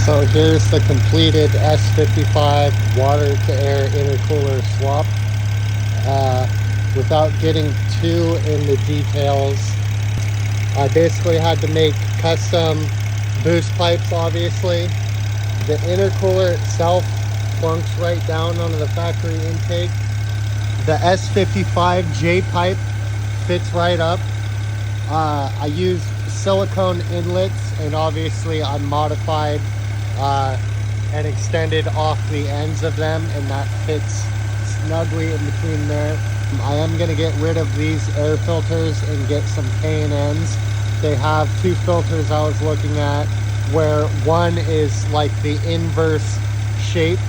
So here's the completed S55 water to air intercooler swap. Without getting too into details, I basically had to make custom boost pipes, obviously. The intercooler itself plunks right down onto the factory intake. The S55 J pipe fits right up. I use silicone inlets, and obviously I modified and extended off the ends of them, and that fits snugly in between there. I am going to get rid of these air filters and get some K&Ns. They have two filters I was looking at, where one is like the inverse shape,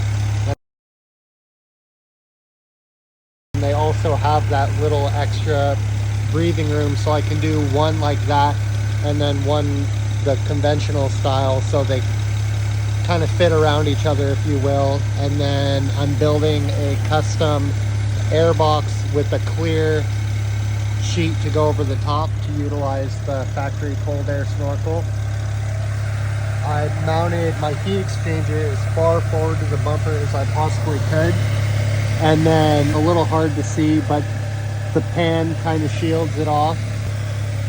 and they also have that little extra breathing room, so I can do one like that and then one the conventional style, so they kind of fit around each other, if you will. And then I'm building a custom air box with a clear sheet to go over the top to utilize the factory cold air snorkel. I mounted my heat exchanger as far forward to the bumper as I possibly could, and then a little hard to see, but the pan kind of shields it off.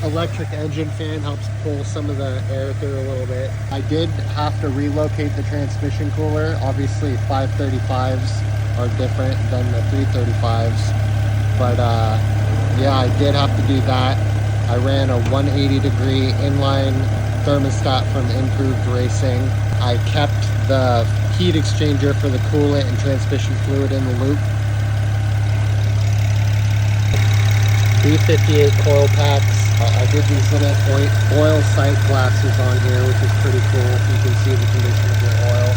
Electric engine fan helps pull some of the air through a little bit. I did have to relocate the transmission cooler. Obviously 535s are different than the 335s, but yeah, I did have to do that. I ran a 180-degree inline thermostat from Improved Racing. I kept the heat exchanger for the coolant and transmission fluid in the loop. B58 coil packs. I did these little oil sight glasses on here, which is pretty cool. You can see the condition of your oil.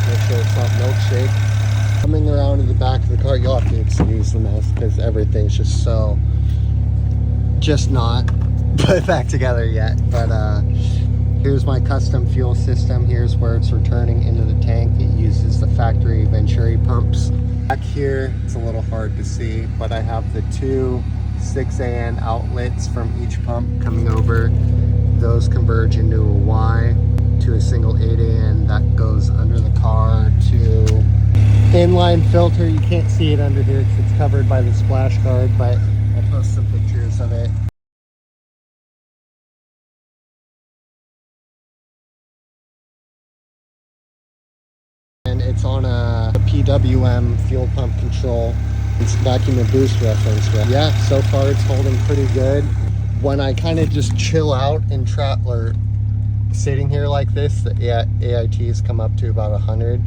Make sure it's not milkshake. Coming around to the back of the car, you'll have to excuse the mess because everything's just not put back together yet. But here's my custom fuel system. Here's where it's returning into the tank. It uses the factory Venturi pumps. Back here, it's a little hard to see, but I have the two 6AN outlets from each pump coming over. Those converge into a Y to a single 8AN that goes under the car to inline filter. You can't see it under here because it's covered by the splash guard, but I'll post some pictures of it. And it's on a PWM fuel pump control. It's vacuum and boost reference, but yeah, so far it's holding pretty good. When I kind of just chill out in or sitting here like this, the AITs come up to about 100.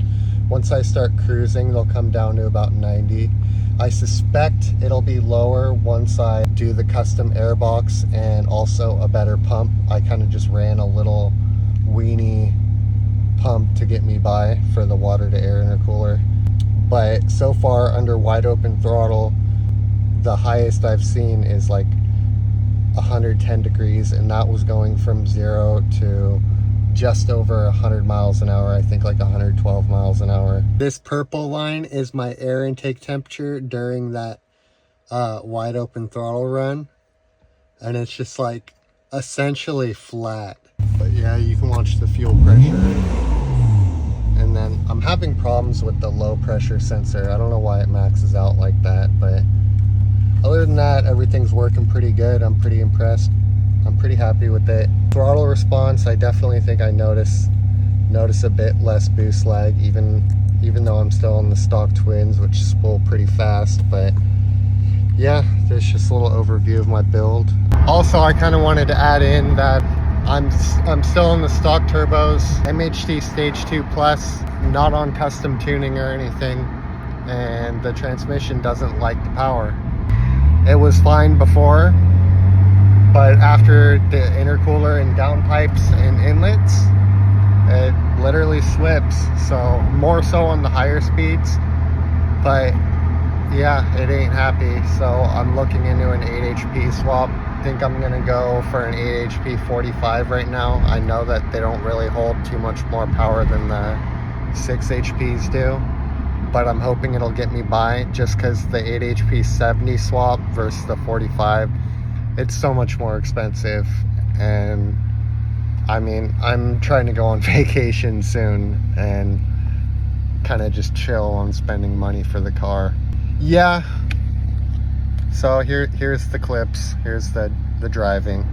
Once I start cruising, they'll come down to about 90. I suspect it'll be lower once I do the custom air box and also a better pump. I kind of just ran a little weenie pump to get me by for the water to air intercooler. But so far, under wide open throttle, the highest I've seen is like 110 degrees, and that was going from 0 to just over 100 miles an hour. I think like 112 miles an hour. This purple line is my air intake temperature during that wide open throttle run, and it's just like essentially flat. But yeah, you can watch the fuel pressure. And then I'm having problems with the low pressure sensor. I don't know why it maxes out like that, but other than that, everything's working pretty good. I'm pretty impressed. I'm pretty happy with it. Throttle response, I definitely think I notice a bit less boost lag, even though I'm still on the stock twins, which spool pretty fast. But yeah, there's just a little overview of my build. Also, I kind of wanted to add in that I'm still in the stock turbos, MHT Stage 2 Plus, not on custom tuning or anything, and the transmission doesn't like the power. It was fine before, but after the intercooler and downpipes and inlets, it literally slips. So more so on the higher speeds, but yeah, it ain't happy. So I'm looking into an 8 HP swap. I think I'm gonna go for an 8 HP 45 right now. I know that they don't really hold too much more power than the 6 HPs do, but I'm hoping it'll get me by, just because the 8 HP 70 swap versus the 45, it's so much more expensive, and I mean, I'm trying to go on vacation soon and kind of just chill on spending money for the car. Yeah. So here's the clips. Here's the driving.